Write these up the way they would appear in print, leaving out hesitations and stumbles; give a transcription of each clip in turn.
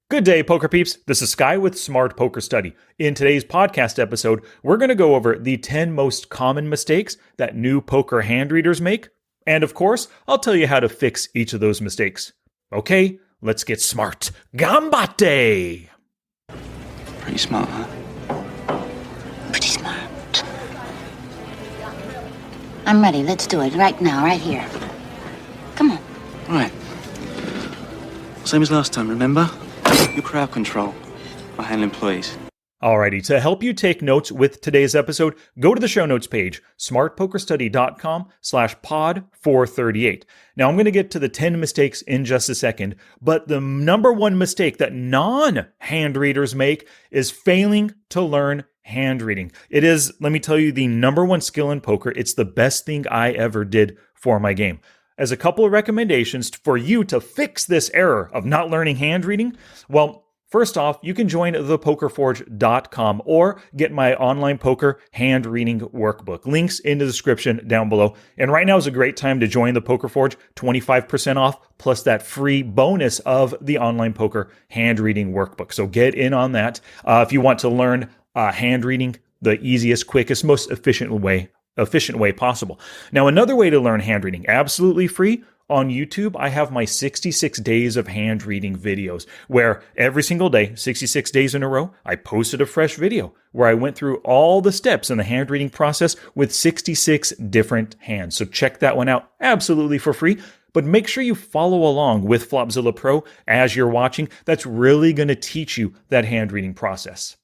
Good day, poker peeps. This is Sky with Smart Poker Study. In today's podcast episode, we're going to go over the 10 most common mistakes that new poker hand readers make. And of course, I'll tell you how to fix each of those mistakes. Okay, let's get smart. Gambate! Pretty smart, huh? Pretty smart. I'm ready. Let's do it right now, right here. Come on. Right. Same as last time, remember? Your crowd control. I handle employees. Alrighty, to help you take notes with today's episode, go to the show notes page, smartpokerstudy.com/pod438. Now, I'm going to get to the 10 mistakes in just a second, but the number one mistake that non-hand readers make is failing to learn hand reading. It is, let me tell you, the number one skill in poker. It's the best thing I ever did for my game. As a couple of recommendations for you to fix this error of not learning hand reading, well, first off, you can join thepokerforge.com or get my online poker hand reading workbook. Links in the description down below. And right now is a great time to join the Poker Forge, 25% off, plus that free bonus of the online poker hand reading workbook. So get in on that if you want to learn hand reading the easiest, quickest, most efficient way possible. Now, another way to learn hand reading, absolutely free, on YouTube, I have my 66 days of hand reading videos where every single day, 66 days in a row, I posted a fresh video where I went through all the steps in the hand reading process with 66 different hands. So check that one out absolutely for free. But make sure you follow along with Flopzilla Pro as you're watching. That's really going to teach you that hand reading process.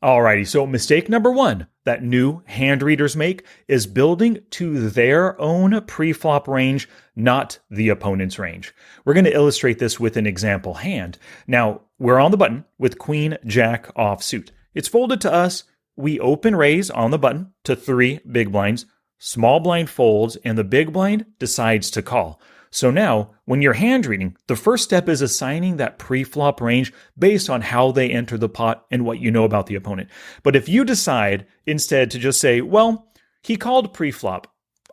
Alrighty, so mistake number one that new hand readers make is building to their own pre-flop range, not the opponent's range. We're going to illustrate this with an example hand. Now, we're on the button with Queen Jack offsuit. It's folded to us. We open raise on the button to 3 big blinds. Small blind folds, and the big blind decides to call. So now, when you're hand reading, the first step is assigning that pre-flop range based on how they enter the pot and what you know about the opponent. But if you decide instead to just say, well, he called pre-flop,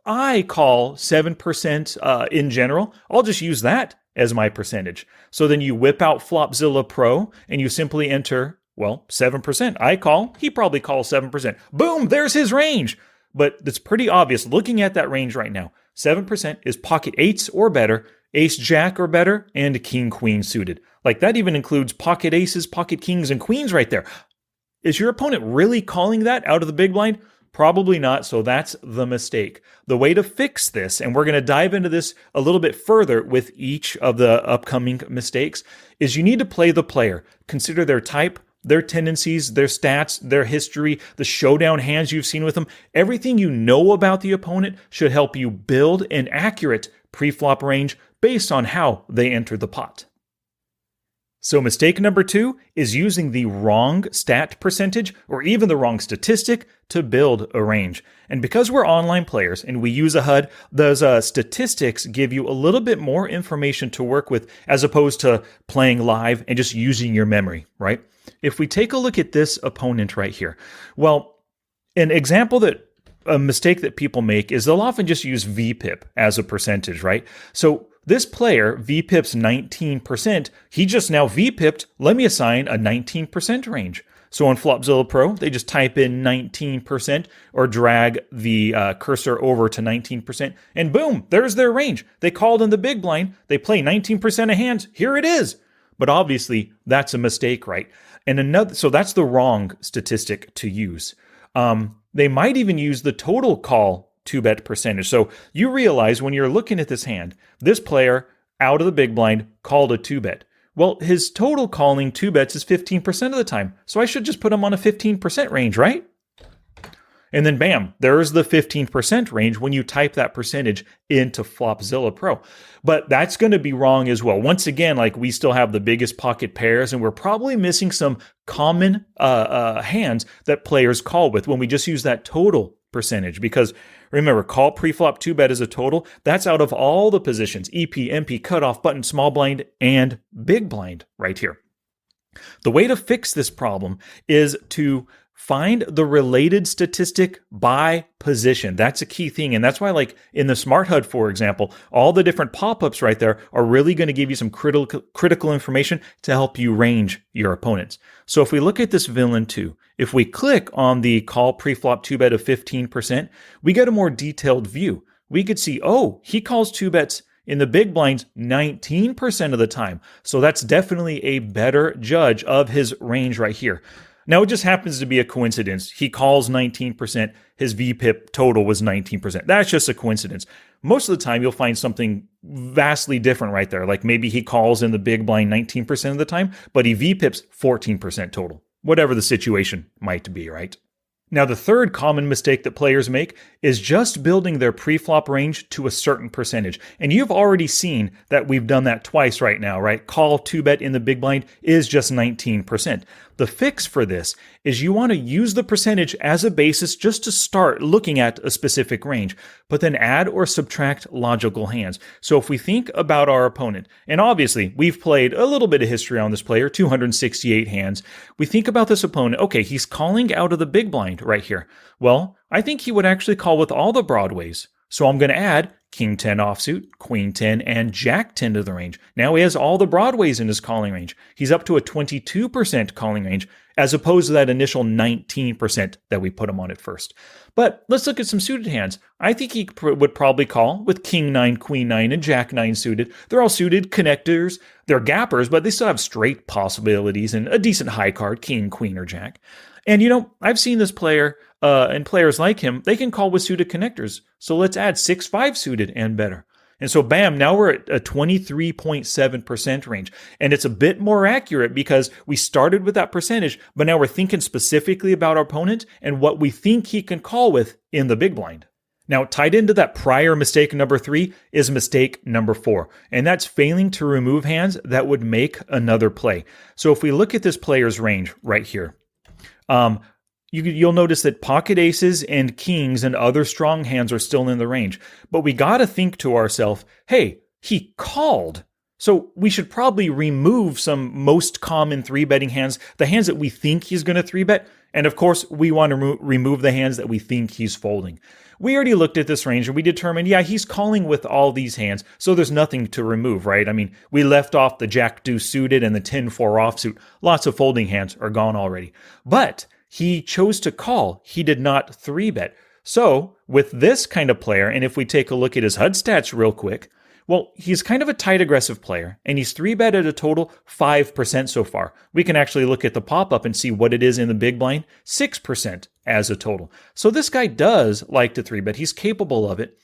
I call 7% in general, I'll just use that as my percentage. So then you whip out Flopzilla Pro and you simply enter, well, 7%. I call, he probably calls 7%. Boom, there's his range. But it's pretty obvious looking at that range right now. 7% is pocket eights or better, ace jack or better, and king queen suited. Like that even includes pocket aces, pocket kings, and queens right there. Is your opponent really calling that out of the big blind? Probably not, so that's the mistake. The way to fix this, and we're going to dive into this a little bit further with each of the upcoming mistakes, is you need to play the player. Consider their type, their tendencies, their stats, their history, the showdown hands you've seen with them. Everything you know about the opponent should help you build an accurate pre-flop range based on how they enter the pot. So mistake number 2 is using the wrong stat percentage or even the wrong statistic to build a range. And because we're online players and we use a HUD, those statistics give you a little bit more information to work with as opposed to playing live and just using your memory, right? If we take a look at this opponent right here, well, an example that a mistake that people make is they'll often just use VPIP as a percentage, right? So this player, VPIP's 19%, he just now VPIP'd, let me assign a 19% range. So on Flopzilla Pro, they just type in 19% or drag the cursor over to 19%, and boom, there's their range. They called in the big blind, they play 19% of hands, here it is. But obviously, that's a mistake, right? And so that's the wrong statistic to use. They might even use the total call 2-bet percentage. So you realize when you're looking at this hand, this player out of the big blind called a 2-bet. Well, his total calling 2-bets is 15% of the time. So I should just put him on a 15% range, right? And then bam, there's the 15% range when you type that percentage into Flopzilla Pro. But that's going to be wrong as well. Once again, like we still have the biggest pocket pairs and we're probably missing some common hands that players call with when we just use that total percentage. Because remember, call preflop 2-bet is a total. That's out of all the positions, EP, MP, cutoff, button, small blind, and big blind right here. The way to fix this problem is to find the related statistic by position. That's a key thing. And that's why, like in the Smart HUD, for example, all the different pop-ups right there are really going to give you some critical information to help you range your opponents. So if we look at this villain 2, if we click on the call preflop 2-bet of 15%, we get a more detailed view. We could see, oh, he calls 2-bets in the big blinds 19% of the time. So that's definitely a better judge of his range right here. Now, it just happens to be a coincidence. He calls 19%. His VPIP total was 19%. That's just a coincidence. Most of the time, you'll find something vastly different right there. Like maybe he calls in the big blind 19% of the time, but he VPIPs 14% total. Whatever the situation might be, right? Now, the third common mistake that players make is just building their preflop range to a certain percentage. And you've already seen that we've done that twice right now, right? Call 2-bet in the big blind is just 19%. The fix for this is you want to use the percentage as a basis just to start looking at a specific range, but then add or subtract logical hands. So if we think about our opponent, and obviously we've played a little bit of history on this player, 268 hands. We think about this opponent, okay, he's calling out of the big blind right here. Well, I think he would actually call with all the broadways. So I'm going to add King 10 offsuit, Queen 10, and Jack 10 to the range. Now he has all the broadways in his calling range. He's up to a 22% calling range, as opposed to that initial 19% that we put him on at first. But let's look at some suited hands. I think he would probably call with King 9, Queen 9, and Jack 9 suited. They're all suited connectors. They're gappers, but they still have straight possibilities and a decent high card, King, Queen, or Jack. And you know, I've seen this player and players like him, they can call with suited connectors. So let's add 6-5 suited and better. And so bam, now we're at a 23.7% range. And it's a bit more accurate because we started with that percentage, but now we're thinking specifically about our opponent and what we think he can call with in the big blind. Now, tied into that prior mistake number 3 is mistake number 4, and that's failing to remove hands that would make another play. So if we look at this player's range right here, you'll notice that pocket aces and kings and other strong hands are still in the range. But we got to think to ourselves, hey, he called. So we should probably remove some most common 3-betting hands, the hands that we think he's going to 3-bet. And of course, we want to remove the hands that we think he's folding. We already looked at this range and we determined, yeah, he's calling with all these hands, so there's nothing to remove, right? I mean, we left off the Jack deuce suited and the 10-4 offsuit. Lots of folding hands are gone already. But he chose to call. He did not 3-bet. So with this kind of player, and if we take a look at his HUD stats real quick, well, he's kind of a tight aggressive player, and he's 3-betted a total 5% so far. We can actually look at the pop-up and see what it is in the big blind, 6% as a total. So this guy does like to 3-bet. He's capable of it.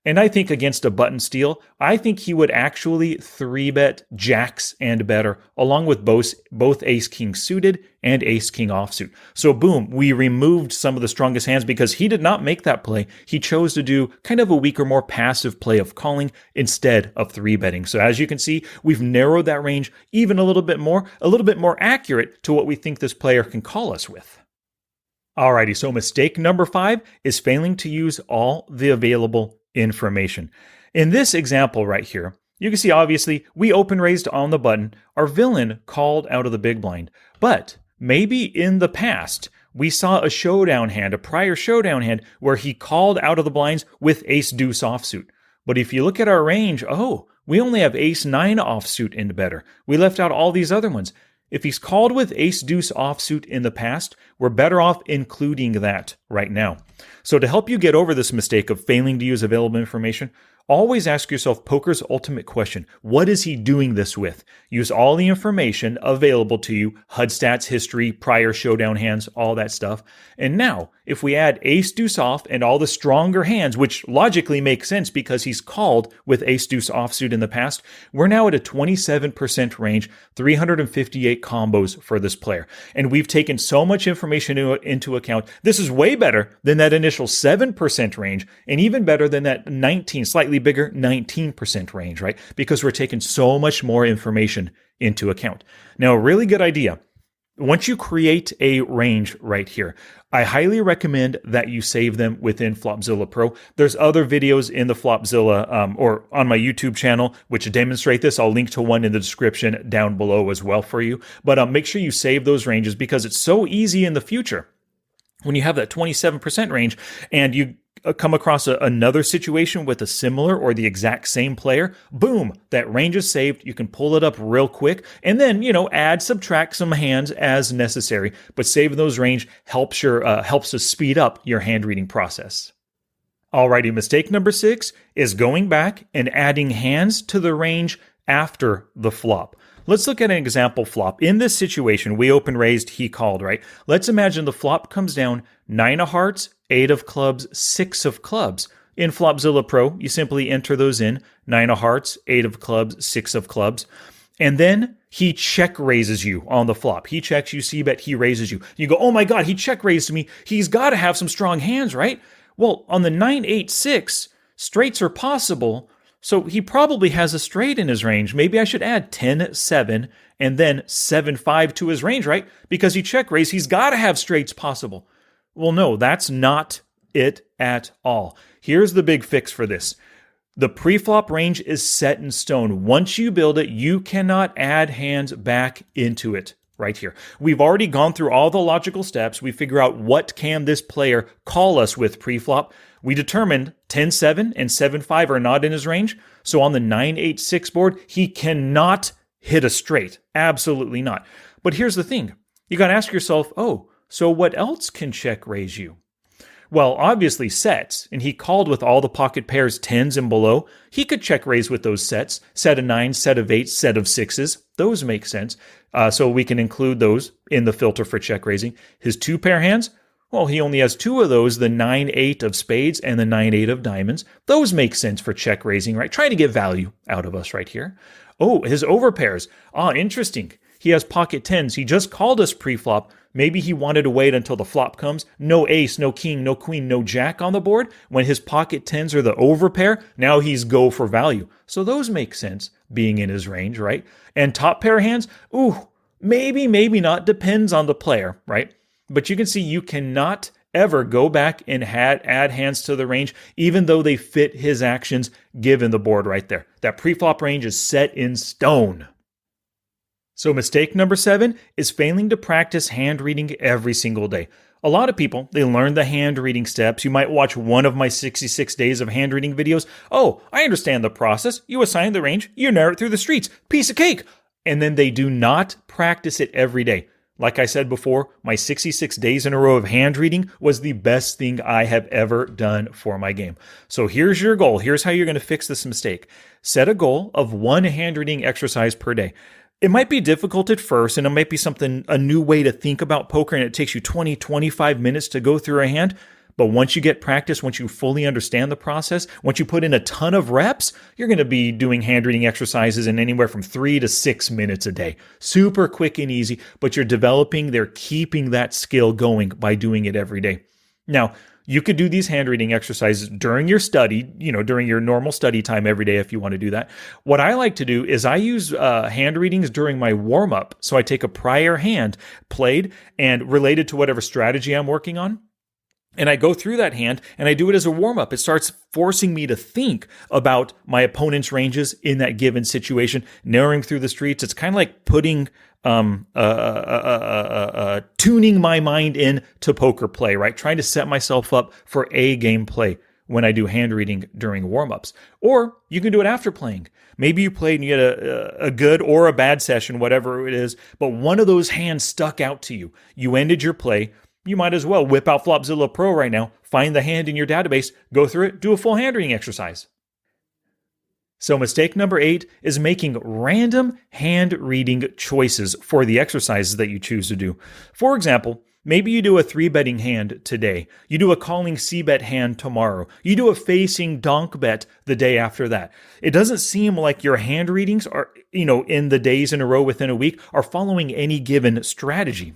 And I think against a button steal, I think he would actually 3-bet jacks and better, along with both ace-king suited and ace-king offsuit. So boom, we removed some of the strongest hands because he did not make that play. He chose to do kind of a weaker, more passive play of calling instead of 3-betting. So as you can see, we've narrowed that range even a little bit more accurate to what we think this player can call us with. Alrighty, so mistake number 5 is failing to use all the available information. In this example right here, you can see obviously we open raised on the button. Our villain called out of the big blind. But maybe in the past, we saw a showdown hand, a prior showdown hand, where he called out of the blinds with ace deuce offsuit. But if you look at our range, we only have ace 9 offsuit and better. We left out all these other ones. If he's called with ace deuce offsuit in the past, we're better off including that right now. So to help you get over this mistake of failing to use available information, always ask yourself poker's ultimate question. What is he doing this with? Use all the information available to you, HUD stats, history, prior showdown hands, all that stuff. And now, if we add ace deuce off and all the stronger hands, which logically makes sense because he's called with ace deuce offsuit in the past, we're now at a 27% range, 358 combos for this player. And we've taken so much information into account. This is way better than that initial 7% range, and even better than that slightly bigger 19% range, right? Because we're taking so much more information into account. Now, a really good idea. Once you create a range right here, I highly recommend that you save them within Flopzilla Pro. There's other videos in the Flopzilla or on my YouTube channel which demonstrate this. I'll link to one in the description down below as well for you. But make sure you save those ranges because it's so easy in the future when you have that 27% range and you come across another situation with a similar or the exact same player, boom, that range is saved. You can pull it up real quick and then, add, subtract some hands as necessary. But saving those range helps to speed up your hand reading process. Alrighty, mistake number 6 is going back and adding hands to the range after the flop. Let's look at an example flop. In this situation, we open raised, he called, right? Let's imagine the flop comes down 9 of hearts, 8 of clubs, 6 of clubs. In Flopzilla Pro, you simply enter those in, 9 of hearts, 8 of clubs, 6 of clubs. And then he check raises you on the flop. He checks, you c-bet, he raises you. You go, oh my God, he check raised me. He's got to have some strong hands, right? Well, on the 9-8-6, straights are possible, so he probably has a straight in his range. Maybe I should add 10-7 and then 7-5 to his range, right? Because he check raised, he's got to have straights possible. Well, no, that's not it at all. Here's the big fix for this. The pre-flop range is set in stone. Once you build it, you cannot add hands back into it. Right here. We've already gone through all the logical steps. We figure out what can this player call us with pre-flop. We determined 10-7 and 7-5 are not in his range. So on the 9-8-6 board, he cannot hit a straight. Absolutely not. But here's the thing. You got to ask yourself, oh, so what else can check raise you? Well, obviously sets, and he called with all the pocket pairs 10s and below. He could check raise with those sets, set of 9s, set of 8s, set of 6s. Those make sense. So we can include those in the filter for check raising. His 2-pair hands, well, he only has 2 of those, the 9-8 of spades and the 9-8 of diamonds. Those make sense for check raising, right? Trying to get value out of us right here. Oh, his overpairs. Interesting. He has pocket 10s. He just called us pre-flop. Maybe he wanted to wait until the flop comes. No ace, no king, no queen, no jack on the board. When his pocket 10s are the overpair, now he's go for value. So those make sense being in his range, right? And top pair hands, maybe not. Depends on the player, right? But you can see you cannot ever go back and add hands to the range, even though they fit his actions given the board right there. That pre-flop range is set in stone. So mistake number 7 is failing to practice hand reading every single day. A lot of people, they learn the hand reading steps. You might watch one of my 66 days of hand reading videos. Oh, I understand the process. You assign the range, you narrow it through the streets. Piece of cake. And then they do not practice it every day. Like I said before, my 66 days in a row of hand reading was the best thing I have ever done for my game. So here's your goal. Here's how you're going to fix this mistake. Set a goal of 1 hand reading exercise per day. It might be difficult at first, and it might be a new way to think about poker, and it takes you 20, 25 minutes to go through a hand. But once you get practice, once you fully understand the process, once you put in a ton of reps, you're going to be doing hand reading exercises in anywhere from 3 to 6 minutes a day. Super quick and easy, but they're keeping that skill going by doing it every day. Now, you could do these hand reading exercises during your study, during your normal study time every day if you want to do that. What I like to do is I use hand readings during my warm up. So I take a prior hand played and related to whatever strategy I'm working on. And I go through that hand and I do it as a warm-up. It starts forcing me to think about my opponent's ranges in that given situation, narrowing through the streets. It's kind of like putting, tuning my mind in to poker play, right? Trying to set myself up for a game play when I do hand reading during warm-ups. Or you can do it after playing. Maybe you played and you had a good or a bad session, whatever it is, but one of those hands stuck out to you. You ended your play. You might as well whip out Flopzilla Pro right now, find the hand in your database, go through it, do a full hand reading exercise. So mistake number 8 is making random hand reading choices for the exercises that you choose to do. For example, maybe you do a 3-betting hand today. You do a calling c-bet hand tomorrow. You do a facing donk bet the day after that. It doesn't seem like your hand readings are, in the days in a row within a week are following any given strategy.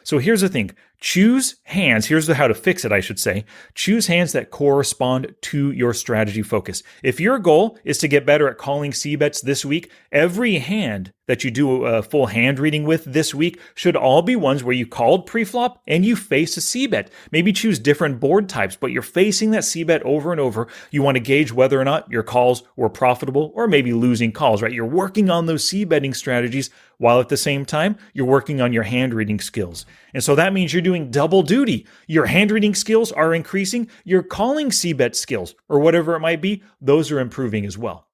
So here's the thing. Choose hands. Here's how to fix it, I should say. Choose hands that correspond to your strategy focus. If your goal is to get better at calling c-bets this week, every hand that you do a full hand reading with this week should all be ones where you called pre-flop and you face a c-bet. Maybe choose different board types, but you're facing that c-bet over and over. You want to gauge whether or not your calls were profitable or maybe losing calls, right? You're working on those c-betting strategies while at the same time, you're working on your hand reading skills. And so that means you're doing double duty. Your hand reading skills are increasing. Your calling c-bet skills, or whatever it might be, those are improving as well.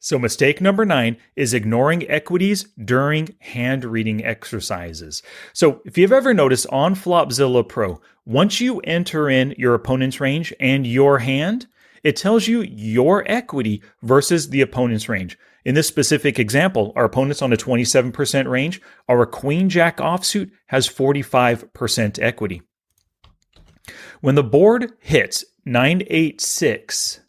So mistake number 9 is ignoring equities during hand reading exercises. So if you've ever noticed on Flopzilla Pro, once you enter in your opponent's range and your hand, it tells you your equity versus the opponent's range. In this specific example, our opponent's on a 27% range. Our Queen Jack offsuit has 45% equity. When the board hits 986,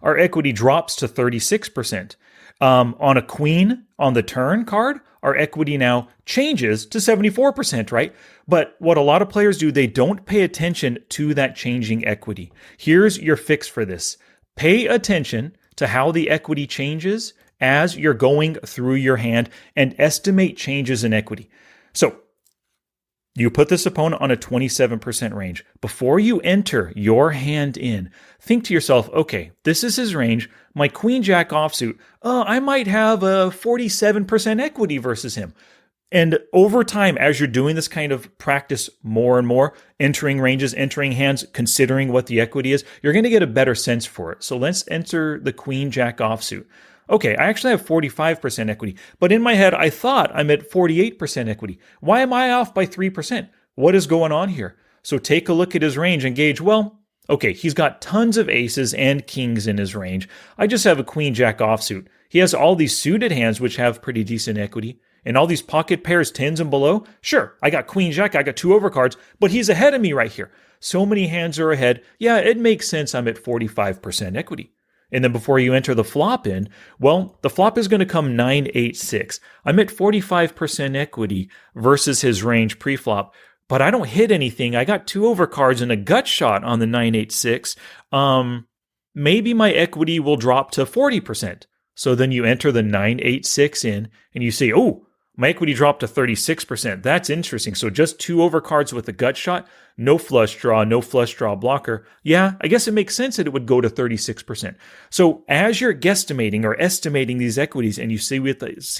our equity drops to 36%. On a queen on the turn card, our equity now changes to 74%, right? But what a lot of players do, they don't pay attention to that changing equity. Here's your fix for this. Pay attention to how the equity changes as you're going through your hand and estimate changes in equity. So you put this opponent on a 27% range. Before you enter your hand in, think to yourself, okay, this is his range. My Queen Jack offsuit, I might have a 47% equity versus him. And over time, as you're doing this kind of practice more and more, entering ranges, entering hands, considering what the equity is, you're going to get a better sense for it. So let's enter the Queen Jack offsuit. Okay, I actually have 45% equity, but in my head, I thought I'm at 48% equity. Why am I off by 3%? What is going on here? So take a look at his range and gauge, well, okay, he's got tons of aces and kings in his range. I just have a Queen Jack offsuit. He has all these suited hands, which have pretty decent equity. And all these pocket pairs, 10s and below. Sure, I got Queen Jack, I got 2 overcards, but he's ahead of me right here. So many hands are ahead. Yeah, it makes sense I'm at 45% equity. And then before you enter the flop in, well, the flop is going to come 9-8-6. I'm at 45% equity versus his range pre-flop, but I don't hit anything. I got 2 overcards and a gut shot on the 9-8-6. Maybe my equity will drop to 40%. So then you enter the 9-8-6 in and you say, oh, my equity dropped to 36%. That's interesting. So just 2 overcards with a gut shot, no flush draw blocker. Yeah, I guess it makes sense that it would go to 36%. So as you're guesstimating or estimating these equities and you see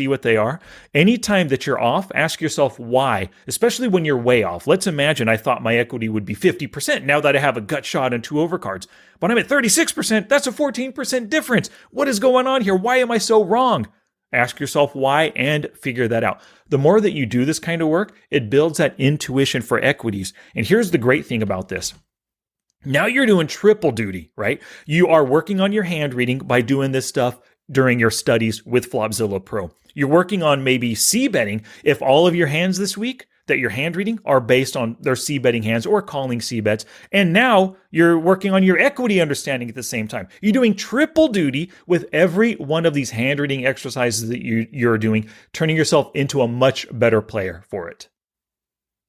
what they are, anytime that you're off, ask yourself why, especially when you're way off. Let's imagine I thought my equity would be 50% now that I have a gut shot and 2 overcards, but I'm at 36%. That's a 14% difference. What is going on here? Why am I so wrong? Ask yourself why and figure that out. The more that you do this kind of work, it builds that intuition for equities. And here's the great thing about this. Now you're doing triple duty, right? You are working on your hand reading by doing this stuff during your studies with Flopzilla Pro. You're working on maybe c-betting if all of your hands this week that you're hand reading are based on their c-betting hands or calling c-bets. And now you're working on your equity understanding at the same time. You're doing triple duty with every one of these hand reading exercises that you're doing, turning yourself into a much better player for it.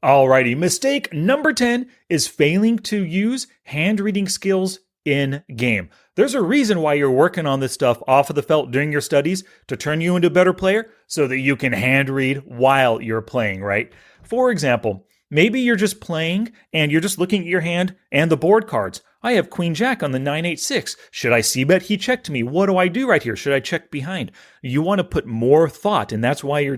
Alrighty, mistake number 10 is failing to use hand reading skills in game. There's a reason why you're working on this stuff off of the felt during your studies to turn you into a better player so that you can hand read while you're playing, right? For example, maybe you're just playing and you're just looking at your hand and the board cards. I have Queen Jack on the 9-8-6. Should I c-bet? He checked me. What do I do right here? Should I check behind? You want to put more thought, and that's why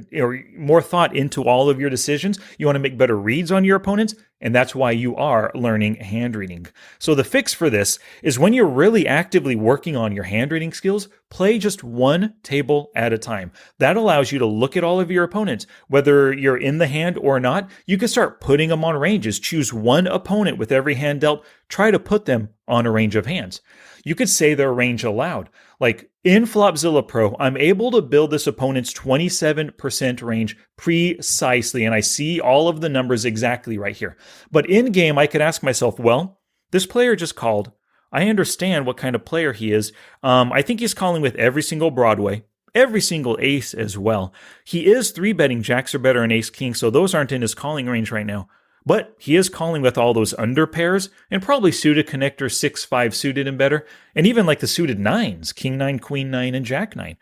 more thought into all of your decisions. You want to make better reads on your opponents, and that's why you are learning hand reading. So the fix for this is when you're really actively working on your hand reading skills, play just one table at a time. That allows you to look at all of your opponents. Whether you're in the hand or not, you can start putting them on ranges. Choose one opponent with every hand dealt. Try to put them on a range of hands. You could say their range aloud. Like in Flopzilla Pro, I'm able to build this opponent's 27% range precisely, and I see all of the numbers exactly right here. But in game, I could ask myself, well, this player just called. I understand what kind of player he is. I think he's calling with every single Broadway, every single ace as well. He is 3-betting jacks are better and ace king, so those aren't in his calling range right now. But he is calling with all those under pairs and probably suited connectors 6-5 suited and better, and even like the suited 9s, king 9, queen 9, and jack 9.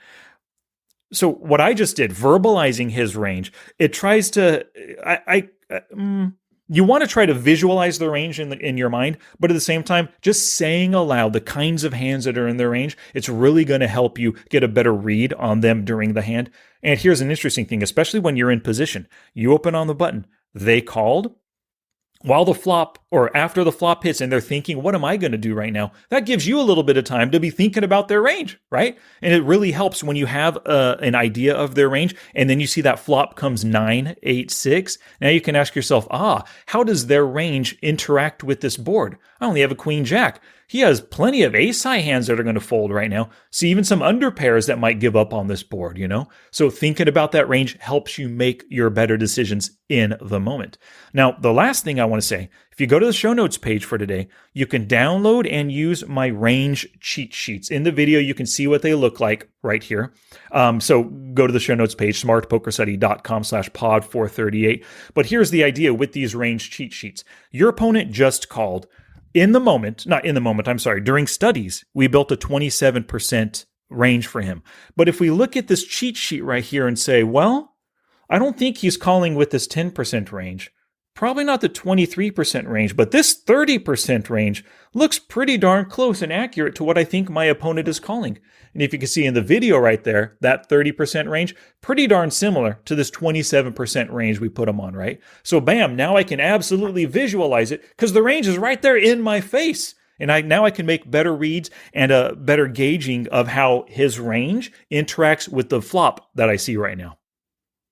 So what I just did, verbalizing his range, it tries to, you want to try to visualize the range in your mind, but at the same time, just saying aloud the kinds of hands that are in their range, it's really going to help you get a better read on them during the hand. And here's an interesting thing, especially when you're in position. You open on the button. they called while the flop or after the flop hits and they're thinking, what am I going to do right now? That gives you a little bit of time to be thinking about their range, right? And it really helps when you have an idea of their range and then you see that flop comes 9, 8, 6. Now you can ask yourself, how does their range interact with this board? I only have a queen jack. He has plenty of ace-high hands that are going to fold right now. See, even some under pairs that might give up on this board, you know? So thinking about that range helps you make your better decisions in the moment. Now, the last thing I want to say, if you go to the show notes page for today, you can download and use my range cheat sheets. In the video, you can see what they look like right here. So go to the show notes page, smartpokerstudy.com/pod438. But here's the idea with these range cheat sheets. Your opponent just called. During studies, we built a 27% range for him. But if we look at this cheat sheet right here and say, well, I don't think he's calling with this 10% range. Probably not the 23% range, but this 30% range looks pretty darn close and accurate to what I think my opponent is calling. And if you can see in the video right there, that 30% range, pretty darn similar to this 27% range we put him on, right? So bam, now I can absolutely visualize it because the range is right there in my face. And now I can make better reads and a better gauging of how his range interacts with the flop that I see right now.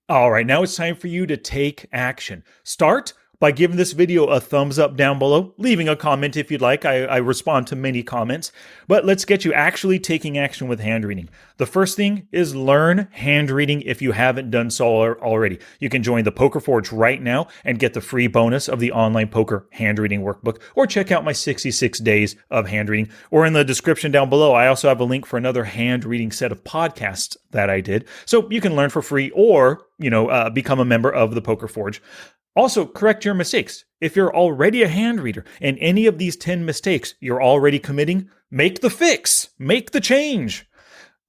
All right, now it's time for you to take action. Start by giving this video a thumbs up down below, leaving a comment if you'd like. I respond to many comments, but let's get you actually taking action with hand reading. The first thing is learn hand reading if you haven't done so already. You can join the Poker Forge right now and get the free bonus of the online poker hand reading workbook, or check out my 66 days of hand reading, or in the description down below, I also have a link for another hand reading set of podcasts that I did. So you can learn for free or, become a member of the Poker Forge. Also, correct your mistakes. If you're already a hand reader and any of these 10 mistakes you're already committing, make the fix, make the change.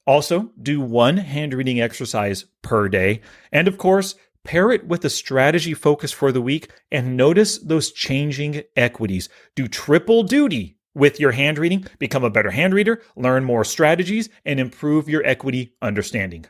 Also, do one hand reading exercise per day. And of course, pair it with a strategy focus for the week and notice those changing equities. Do triple duty with your hand reading, become a better hand reader, learn more strategies, and improve your equity understanding.